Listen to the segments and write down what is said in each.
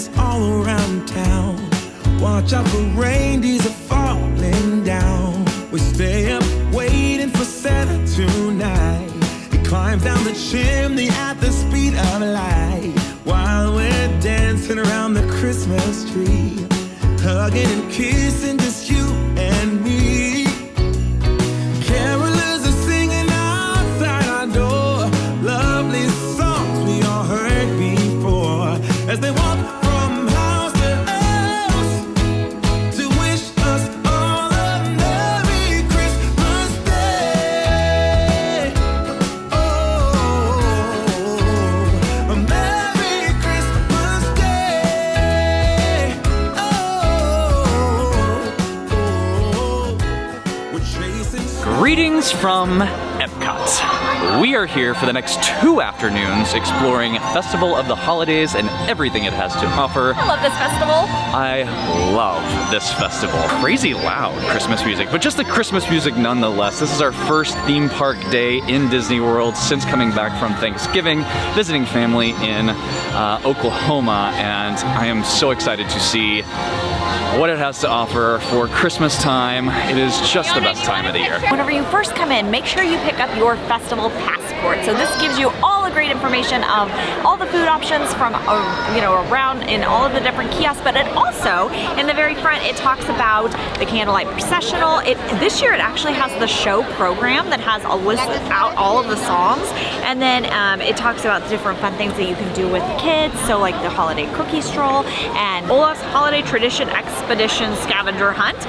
Santas all around town. Watch out for reindeers are falling down. We stay up waiting for Santa tonight. He climbs down the chimney at the speed of light, while we're dancing around the Christmas tree, hugging and kissing just you and me. Carolers are singing outside our door, lovely songs we all heard before, as they walk from house to house to wish us all a Merry Christmas Day. Oh, a Merry Christmas Day. Oh, we're chasing. Greetings from Epcot. We are here for the next 2 afternoons exploring Festival of the Holidays and everything it has to offer. I love this festival. I love this festival. Crazy loud Christmas music, but just the Christmas music nonetheless. This is our first theme park day in Disney World since coming back from Thanksgiving, visiting family in Oklahoma, and I am so excited to see what it has to offer for Christmas time. It is just the best time of the year. Whenever you first come in, make sure you pick up your festival passport. So this gives you all the great information of all the food options from around in all of the different kiosks, but it also, in the very front, it talks about the candlelight processional. This year it actually has the show program that has a list out all of the songs, and then it talks about the different fun things that you can do with the kids, so like the holiday cookie stroll and Olaf's Holiday Tradition Expedition Scavenger Hunt,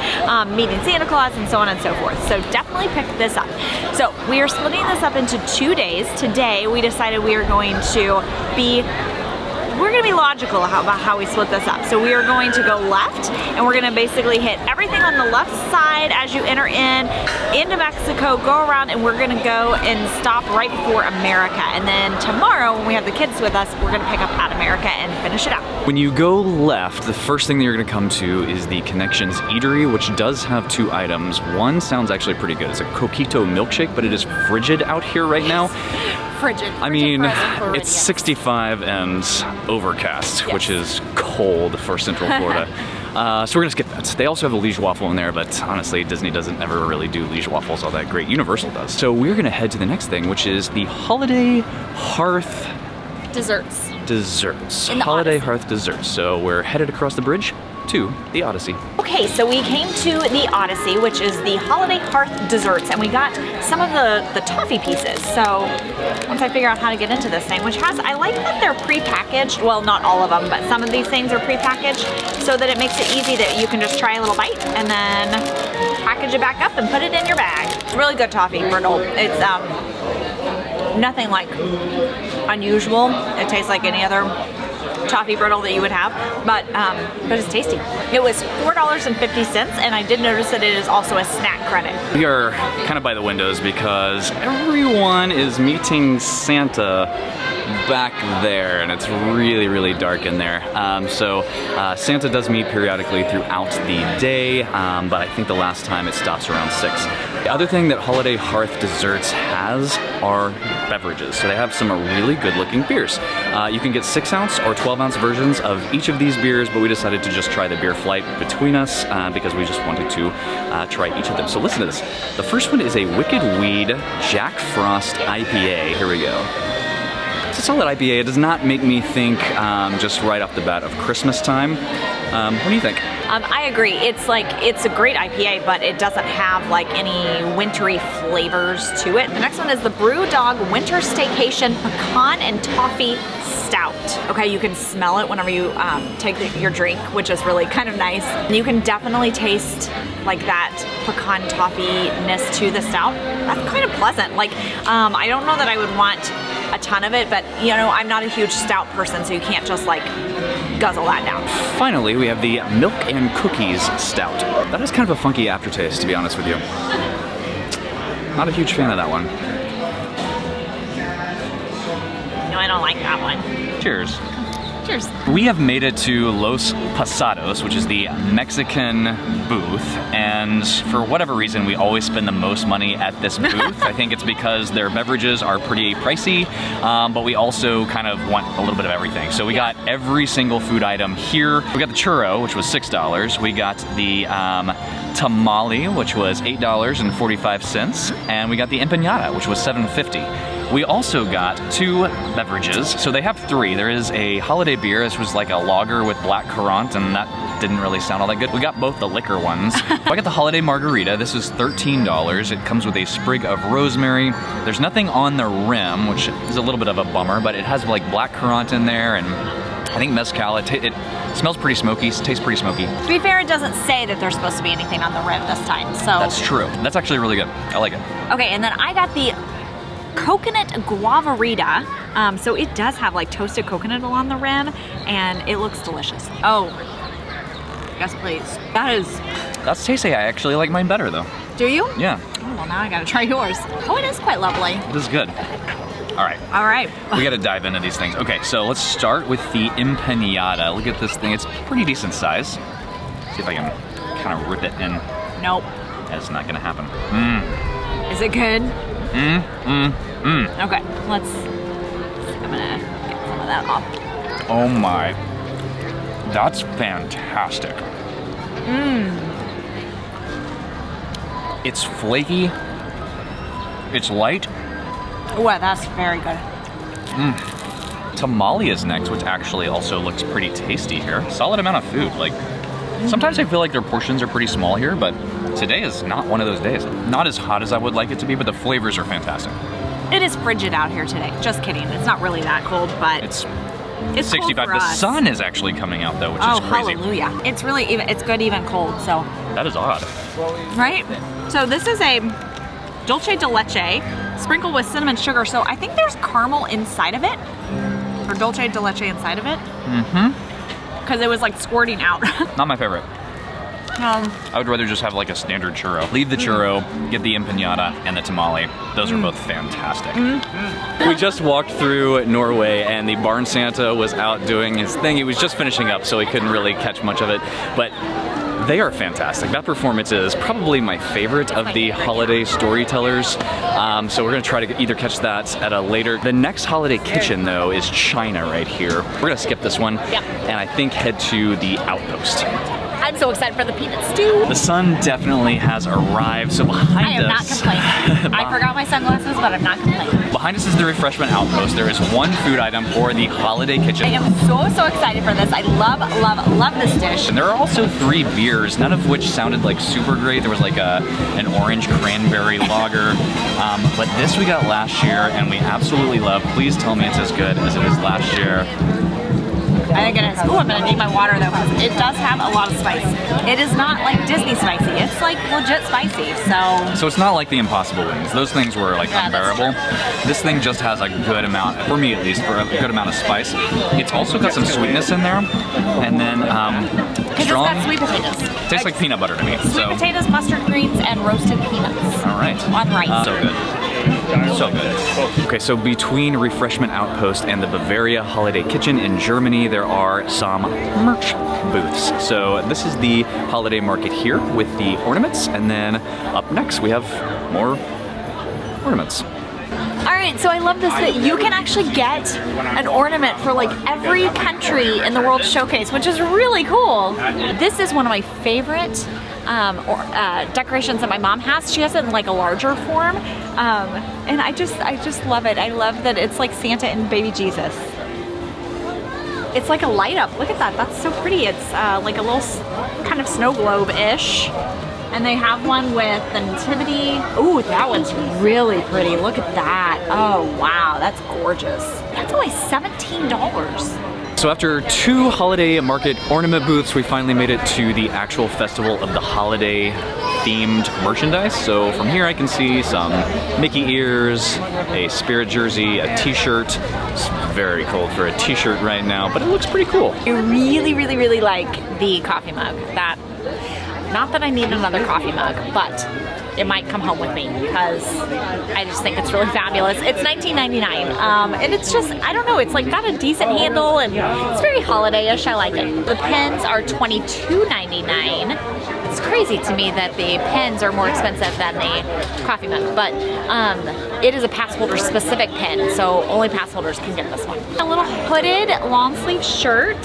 meeting Santa Claus, and so on and so forth. So definitely pick this up. So we are splitting this up into 2 days. Today we decided we are going to be logical about how we split this up. So we are going to go left, and we're going to basically hit everything on the left side as you enter into Mexico, go around, and we're going to go and stop right before America. And then tomorrow, when we have the kids with us, we're going to pick up at America and finish it out. When you go left, the first thing that you're going to come to is the Connections Eatery, which does have 2 items. One sounds actually pretty good. It's a coquito milkshake, but it is frigid out here right now. Frigid. I mean, it's 65 and overcast, yes, which is cold for Central Florida. So we're gonna skip that. They also have a liege waffle in there, but honestly, Disney doesn't ever really do liege waffles all that great. Universal does. So we're gonna head to the next thing, which is the Holiday Hearth Desserts. Holiday Hearth desserts. So we're headed across the bridge to the Odyssey. Okay, so we came to the Odyssey, which is the Holiday Hearth desserts, and we got some of the toffee pieces. So once I figure out how to get into this thing, which I like that they're pre-packaged. Well, not all of them, but some of these things are pre-packaged so that it makes it easy that you can just try a little bite and then package it back up and put it in your bag. Really good toffee brittle. It's nothing like unusual. It tastes like any other toffee brittle that you would have, but it's tasty. It was $4.50, and I did notice that it is also a snack credit. We are kind of by the windows because everyone is meeting Santa back there, and it's really, really dark in there. So Santa does meet periodically throughout the day, but I think the last time it stops around 6. The other thing that Holiday Hearth Desserts has are beverages. So they have some really good looking beers. You can get 6-ounce or 12-ounce versions of each of these beers, but we decided to just try the beer flight between us because we just wanted to try each of them. So listen to this. The first one is a Wicked Weed Jack Frost IPA. Here we go. It's a solid IPA. It does not make me think just right off the bat of Christmas time. What do you think? I agree. It's a great IPA, but it doesn't have like any wintry flavors to it. The next one is the Brew Dog Winter Staycation Pecan and Toffee Stout. Okay, you can smell it whenever you take your drink, which is really kind of nice. And you can definitely taste like that pecan toffee-ness to the stout. That's kind of pleasant. Like, I don't know that I would want a ton of it, but I'm not a huge stout person, so you can't just like guzzle that down. Finally, we have the Milk and Cookies Stout. That has kind of a funky aftertaste, to be honest with you. Not a huge fan of that one. No, I don't like that one. Cheers. pictures. We have made it to Los Posadas, which is the Mexican booth, and for whatever reason, we always spend the most money at this booth. I think it's because their beverages are pretty pricey, but we also kind of want a little bit of everything. So we got every single food item here. We got the churro, which was $6. We got the tamale, which was $8.45, and we got the empanada, which was $7.50. We also got 2 beverages, so they have 3. There is a holiday beer. This was like a lager with black currant, and that didn't really sound all that good. We got both the liquor ones. I got the holiday margarita. This is $13. It comes with a sprig of rosemary. There's nothing on the rim, which is a little bit of a bummer, but it has like black currant in there, and I think mezcal. It smells pretty smoky, tastes pretty smoky. To be fair, it doesn't say that there's supposed to be anything on the rim this time, so. That's true. That's actually really good. I like it. Okay, and then I got the coconut guavarita. So it does have like toasted coconut along the rim, and it looks delicious. Oh, yes please. That's tasty. I actually like mine better though. Do you? Yeah. Oh, well now I gotta try yours. Oh, it is quite lovely. This is good. All right. All right. We gotta dive into these things. Okay, so let's start with the empanada. Look at this thing. It's pretty decent size. See if I can kind of rip it in. Nope. That's not gonna happen. Is it good? Okay, I'm gonna get some of that off. Oh my. That's fantastic. It's flaky. It's light. Oh, that's very good. Tamale is next, which actually also looks pretty tasty here. Solid amount of food. Like, sometimes I feel like their portions are pretty small here, but today is not one of those days. Not as hot as I would like it to be, but the flavors are fantastic. It is frigid out here today. Just kidding. It's not really that cold, but It's 65. cold for us. The sun is actually coming out though, which is crazy. Hallelujah. It's really even, it's good even cold, so. That is odd. Right? So this is a dulce de leche sprinkled with cinnamon sugar. So I think there's caramel inside of it, or dulce de leche inside of it. Because it was like squirting out. Not my favorite. I would rather just have like a standard churro. Leave the churro, get the empanada and the tamale. Those are both fantastic. We just walked through Norway and the Barn Santa was out doing his thing. He was just finishing up, so he couldn't really catch much of it. But they are fantastic. That performance is probably my favorite of the holiday storytellers. So we're gonna try to either catch that at a later. The next holiday kitchen though is China right here. We're gonna skip this one and I think head to the Outpost. I'm so excited for the peanut stew. The sun definitely has arrived, so behind us... I am not complaining. I forgot my sunglasses, but I'm not complaining. Behind us is the Refreshment Outpost. There is one food item for the holiday kitchen. I am so excited for this. I love this dish. And there are also 3 beers, none of which sounded like super great. There was like an orange cranberry lager, but this we got last year and we absolutely love. Please tell me it's as good as it is last year. I think it is. Ooh, I'm gonna need my water though, because it does have a lot of spice. It is not like Disney spicy. It's like legit spicy, So it's not like the Impossible Wings. Those things were like unbearable. This thing just has a good amount, for me at least, for a good amount of spice. It's also got some sweetness in there, and then strong. It's got sweet potatoes. Tastes like peanut butter to me. Sweet potatoes, mustard greens, and roasted peanuts. All right. On rice. So good. So good. Okay, so between Refreshment Outpost and the Bavaria Holiday Kitchen in Germany, there are some merch booths. So this is the holiday market here with the ornaments, and then up next we have more ornaments. Alright, so I love this that you can actually get an ornament for like every country in the World Showcase, which is really cool. This is one of my favorite decorations that my mom has. She has it in like a larger form, and I just love it. I love that it's like Santa and baby Jesus. It's like a light up. Look at that. That's so pretty. It's like a little kind of snow globe-ish. And they have one with the nativity. Ooh, that one's really pretty. Look at that. Oh, wow, that's gorgeous. That's only $17. So after 2 holiday market ornament booths, we finally made it to the actual Festival of the Holiday themed merchandise. So from here I can see some Mickey ears, a Spirit jersey, a t-shirt. It's very cold for a t-shirt right now, but it looks pretty cool. I really like the coffee mug. Not that I need another coffee mug, but it might come home with me because I just think it's really fabulous. It's $19.99, and it's just, I don't know, it's like got a decent handle and it's very holiday-ish. I like it. The pens are $22.99. It's crazy to me that the pens are more expensive than the coffee mug, but it is a pass holder specific pen, so only pass holders can get this one. A little hooded long sleeve shirt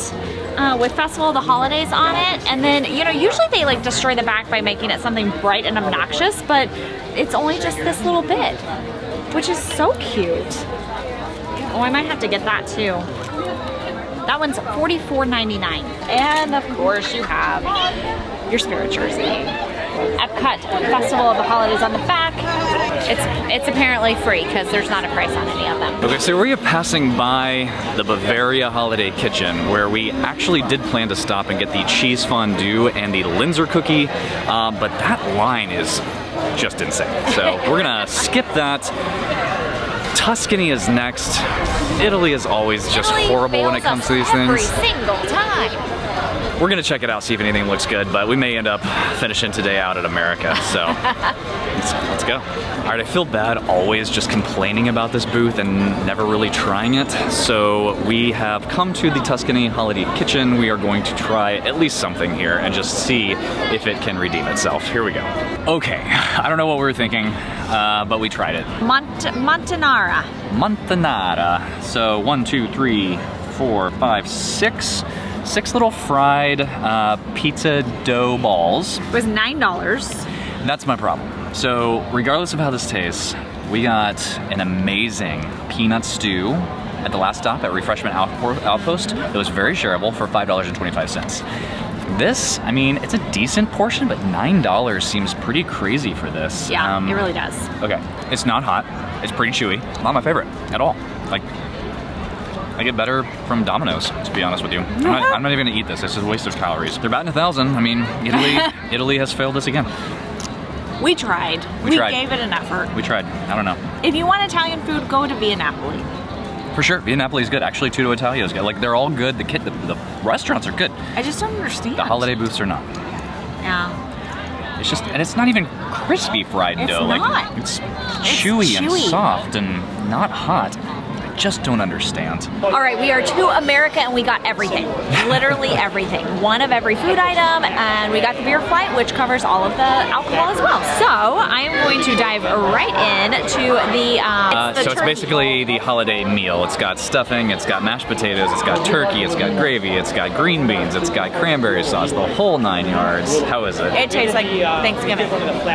with Festival of the Holidays on it, and then, you know, usually they like destroy the back by making it something bright and obnoxious, but it's only just this little bit, which is so cute. Oh, I might have to get that too. That one's $44.99. And of course you have your spirit jersey. Epcot Festival of the Holidays on the back. It's apparently free because there's not a price on any of them. Okay, so we are passing by the Bavaria Holiday Kitchen, where we actually did plan to stop and get the cheese fondue and the Linzer cookie, but that line is just insane. So we're gonna skip that. Tuscany is next. Italy is always just horrible when it comes to these things. Every single time. We're gonna check it out, see if anything looks good, but we may end up finishing today out at America, so let's go. All right, I feel bad always just complaining about this booth and never really trying it, so we have come to the Tuscany Holiday Kitchen. We are going to try at least something here and just see if it can redeem itself. Here we go. Okay, I don't know what we were thinking, but we tried it. Montanara. Montanara. So 1, 2, 3, 4, 5, 6. 6 little fried pizza dough balls. It was $9. That's my problem. So regardless of how this tastes, we got an amazing peanut stew at the last stop at Refreshment Outpost. It was very shareable for $5.25. This, I mean, it's a decent portion, but $9 seems pretty crazy for this. Yeah, it really does. Okay, it's not hot. It's pretty chewy. Not my favorite at all. Like, I get better from Domino's, to be honest with you. I'm not even gonna eat this. It's just a waste of calories. They're batting 1,000. I mean, Italy has failed us again. We tried. We gave it an effort. We tried. I don't know. If you want Italian food, go to Via Napoli. For sure, Via Napoli is good. Actually, Tutto Italia is good. Like, they're all good. The restaurants are good. I just don't understand. The holiday booths are not. Yeah. It's just, and it's not even crispy fried dough. It's not. Like, it's chewy and soft and not hot. Just don't understand. All right, we are to America and we got everything. Literally everything. One of every food item, and we got the beer flight, which covers all of the alcohol as well. So I am going to dive right in to the so it's basically the holiday meal. It's got stuffing, it's got mashed potatoes, it's got turkey, it's got gravy, it's got green beans, it's got cranberry sauce, the whole 9 yards. How is it? It tastes like Thanksgiving.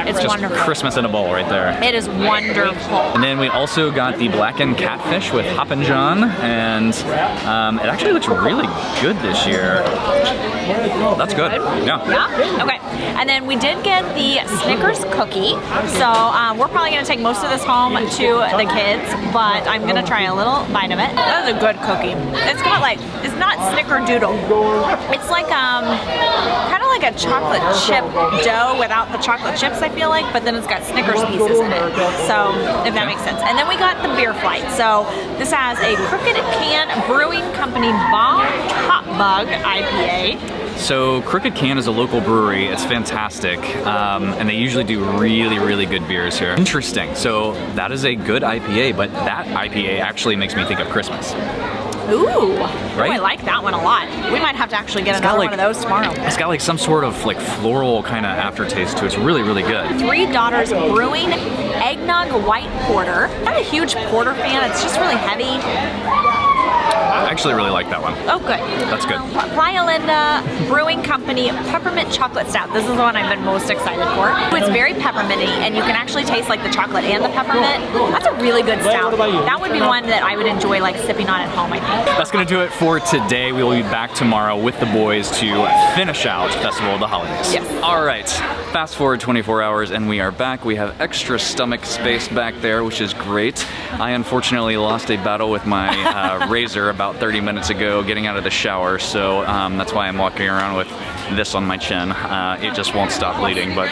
It's just wonderful. Christmas in a bowl right there. It is wonderful. And then we also got the blackened catfish with Hoppin' John, and it actually looks really good this year. That's good. Yeah. Okay. And then we did get the Snickers cookie. So we're probably gonna take most of this home to the kids, but I'm gonna try a little bite of it. That is a good cookie. It's got like, it's not snickerdoodle. It's like kind of like a chocolate chip dough without the chocolate chips, I feel like, but then it's got Snickers pieces in it. So if that makes sense. And then we got the beer flight. So this has a Crooked Can Brewing Company Bomb Top Bug IPA. So Crooked Can is a local brewery. It's fantastic, and they usually do really, really good beers here. Interesting. So that is a good IPA, but that IPA actually makes me think of Christmas. Ooh, right? I like that one a lot. We might have to actually get another one of those tomorrow. It's got like some sort of like floral kind of aftertaste to it. It's really, really good. Three Daughters Brewing Eggnog White Porter. I'm not a huge porter fan. It's just really heavy. I actually really like that one. Oh, good. That's good. Playa Linda Brewing Company Peppermint Chocolate Stout. This is the one I've been most excited for. It's very pepperminty, and you can actually taste like the chocolate and the peppermint. That's a really good stout. That would be one that I would enjoy like sipping on at home, I think. That's gonna do it for today. We will be back tomorrow with the boys to finish out Festival of the Holidays. Yes. All right. Fast forward 24 hours and we are back. We have extra stomach space back there, which is great. I unfortunately lost a battle with my razor about 30 minutes ago getting out of the shower, so that's why I'm walking around with this on my chin. It just won't stop bleeding, but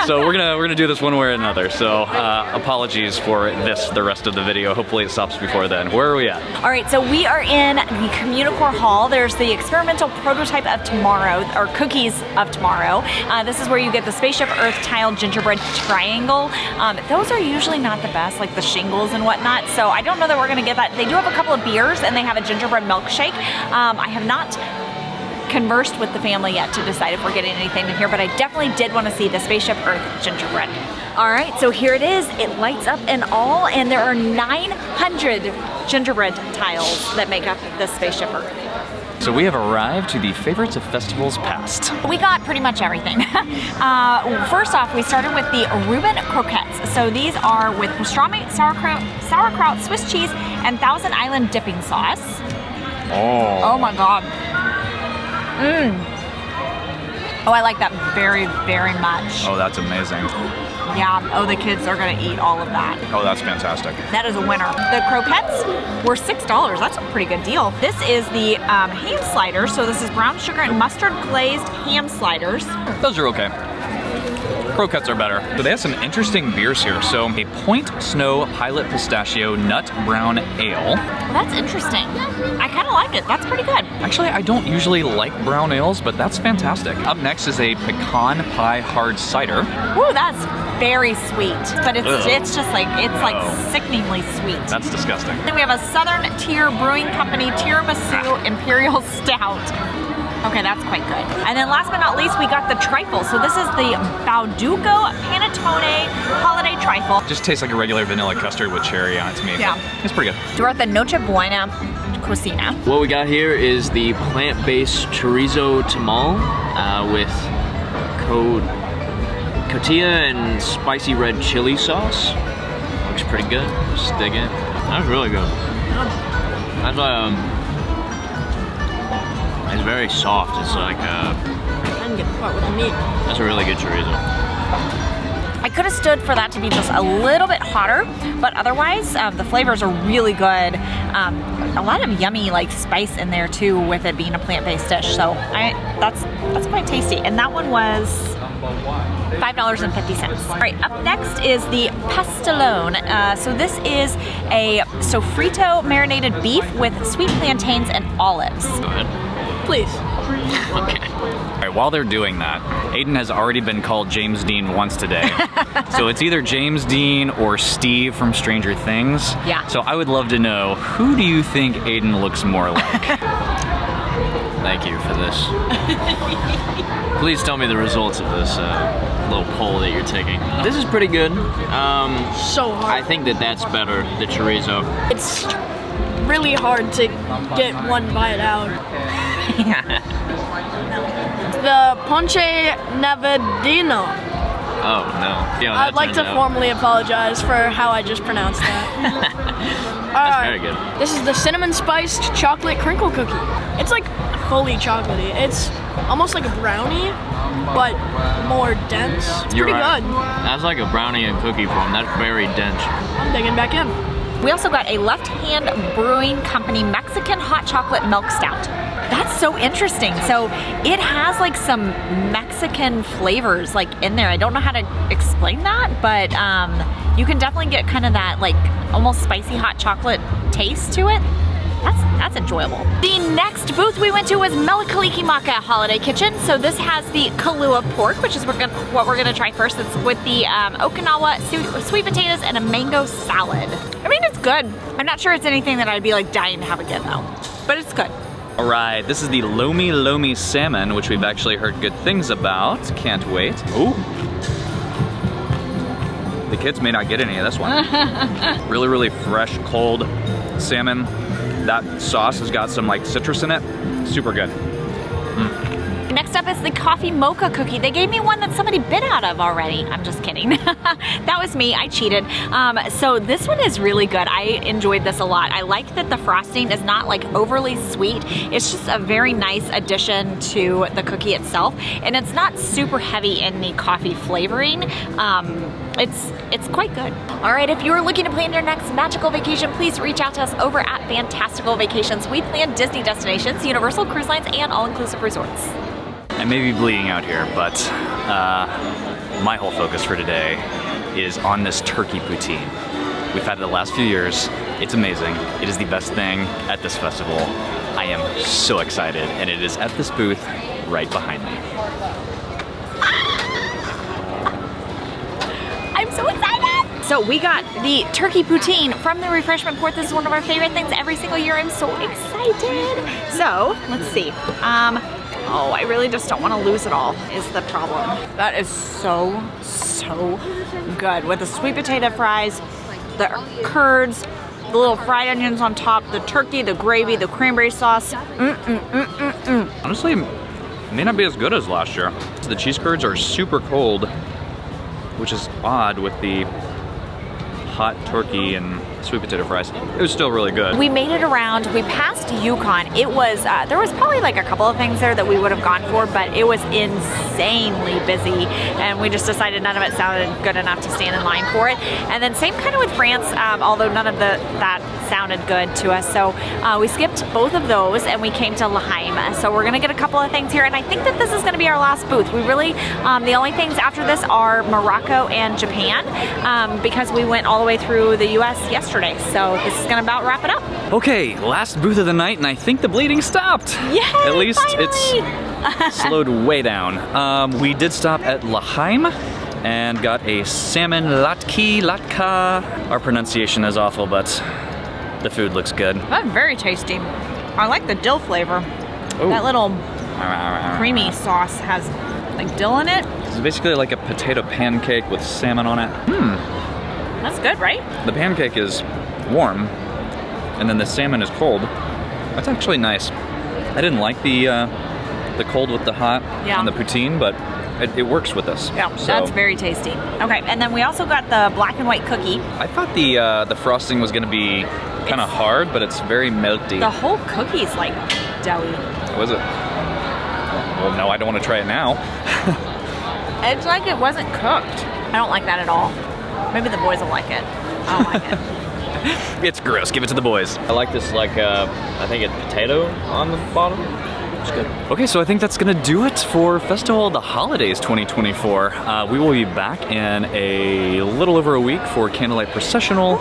so we're gonna do this one way or another. So apologies for this the rest of the video. Hopefully it stops before then. Where are we at? All right, so we are in the Communicore Hall. There's the experimental prototype of tomorrow, or cookies of tomorrow. This is where you get the Spaceship Earth tile gingerbread triangle. Those are usually not the best, like the shingles and whatnot. So I don't know that we're gonna get that. They do have a couple of beers and they have a gingerbread milkshake. I have not conversed with the family yet to decide if we're getting anything in here, but I definitely did want to see the Spaceship Earth gingerbread. All right, so here it is. It lights up and all, and there are 900 gingerbread tiles that make up the Spaceship Earth. So we have arrived to the favorites of festivals past. We got pretty much everything. First off, we started with the Reuben croquettes. So these are with pastrami, sauerkraut, Swiss cheese, and Thousand Island dipping sauce. Oh my God. Oh, I like that very, very much. Oh, that's amazing. Yeah, oh, the kids are gonna eat all of that. Oh, that's fantastic. That is a winner. The croquettes were $6. That's a pretty good deal. This is the ham sliders. So this is brown sugar and mustard glazed ham sliders. Those are okay. Croquettes are better. But they have some interesting beers here. So a Point Snow Pilot Pistachio Nut Brown Ale. Well, that's interesting. I kind of like it. That's pretty good. Actually, I don't usually like brown ales, but that's fantastic. Up next is a Pecan Pie Hard Cider. Ooh, that's very sweet. But it's just like, it's like sickeningly sweet. That's disgusting. Then we have a Southern Tier Brewing Company Tiramisu Imperial Stout. Okay, that's quite good. And then last but not least, we got the trifle. So this is the Bauduco Panettone Holiday Trifle. Just tastes like a regular vanilla custard with cherry on it to me. Yeah. It's pretty good. We're at the Noche Buena Cocina. What we got here is the plant-based chorizo tamal with cotija and spicy red chili sauce. Looks pretty good. Just dig in. That's really good. That's it's very soft. It's like I didn't get the part with the meat. That's a really good chorizo. I could have stood for that to be just a little bit hotter, but otherwise the flavors are really good. A lot of yummy like spice in there too, with it being a plant-based dish. So that's quite tasty. And that one was $5.50. All right, up next is the pastelone. So this is a sofrito marinated beef with sweet plantains and olives. Go ahead. Please. Okay. All right, while they're doing that, Aiden has already been called James Dean once today. So it's either James Dean or Steve from Stranger Things. Yeah. So I would love to know, who do you think Aiden looks more like? Thank you for this. Please tell me the results of this little poll that you're taking. This is pretty good. So hard. I think that's better, the chorizo. It's really hard to get one bite out. The Ponche Navidino. Oh no. Yeah, I'd like to formally apologize for how I just pronounced that. That's very good. This is the cinnamon spiced chocolate crinkle cookie. It's like fully chocolatey. It's almost like a brownie, but more dense. It's You're pretty right. good. That's like a brownie and cookie form. That's very dense. I'm digging back in. We also got a Left Hand Brewing Company Mexican Hot Chocolate Milk Stout. That's so interesting. So it has like some Mexican flavors like in there. I don't know how to explain that, but you can definitely get kind of that like almost spicy hot chocolate taste to it. That's enjoyable. The next booth we went to was Melikalikimaka Holiday Kitchen. So this has the Kahlua pork, which is what we're gonna try first. It's with the Okinawa sweet potatoes and a mango salad. I mean, it's good. I'm not sure it's anything that I'd be like dying to have again though, but it's good. All right, this is the Lomi Lomi Salmon, which we've actually heard good things about. Can't wait. Ooh. The kids may not get any of this one. Really, really fresh, cold salmon. That sauce has got some like citrus in it. Super good. Next up is the coffee mocha cookie. They gave me one that somebody bit out of already. I'm just kidding. That was me, I cheated. So this one is really good. I enjoyed this a lot. I like that the frosting is not like overly sweet. It's just a very nice addition to the cookie itself. And it's not super heavy in the coffee flavoring. It's quite good. All right, if you are looking to plan your next magical vacation, please reach out to us over at Fantastical Vacations. We plan Disney destinations, Universal Cruise Lines, and all-inclusive resorts. I may be bleeding out here, but my whole focus for today is on this turkey poutine. We've had it the last few years. It's amazing. It is the best thing at this festival. I am so excited, and it is at this booth right behind me. I'm so excited! So we got the turkey poutine from the Refreshment Port. This is one of our favorite things every single year. I'm so excited. So, let's see. Oh, I really just don't want to lose it all, is the problem. That is so good. With the sweet potato fries, the curds, the little fried onions on top, the turkey, the gravy, the cranberry sauce. Honestly, it may not be as good as last year. The cheese curds are super cold, which is odd with the hot turkey and sweet potato fries. It was still really good. We made it around. We passed Yukon. It was, there was probably like a couple of things there that we would have gone for, but it was insanely busy, and we just decided none of it sounded good enough to stand in line for it. And then same kind of with France, although none of that sounded good to us. So we skipped both of those and we came to Lahaim. So we're gonna get a couple of things here, and I think that this is gonna be our last booth. We really, the only things after this are Morocco and Japan, because we went all the way through the US yesterday. So this is gonna about wrap it up. Okay, last booth of the night, and I think the bleeding stopped. Yay, At least finally. it's slowed way down. We did stop at Lahaim and got a salmon latka. Our pronunciation is awful, but the food looks good. That's very tasty. I like the dill flavor. Ooh. That little creamy sauce has like dill in it. It's basically like a potato pancake with salmon on it. That's good, right? The pancake is warm, and then the salmon is cold. That's actually nice. I didn't like the cold with the hot on the poutine, but it works with this. Yeah, so. That's very tasty. Okay, and then we also got the black and white cookie. I thought the frosting was gonna be kind of hard, but it's very melty. The whole cookie's like doughy. Was it? Well, no, I don't want to try it now. It's like it wasn't cooked. I don't like that at all. Maybe the boys will like it. I don't like it. It's gross. Give it to the boys. I like this, like, I think it's potato on the bottom. It's good. Okay, so I think that's gonna do it for Festival of the Holidays 2024. We will be back in a little over a week for Candlelight Processional.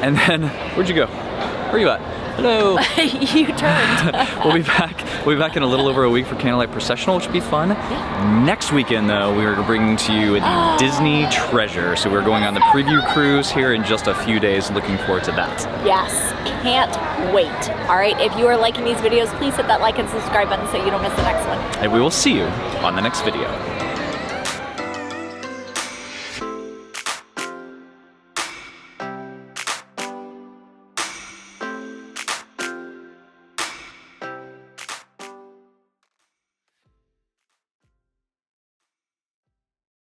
And then, where'd you go? Where are you at? Hello. You turned. We'll be back in a little over a week for Candlelight Processional, which should be fun. Yeah. Next weekend, though, we are bringing to you the Disney Treasure. So we're going on the preview cruise here in just a few days. Looking forward to that. Yes, can't wait. All right, if you are liking these videos, please hit that like and subscribe button so you don't miss the next one. And we will see you on the next video.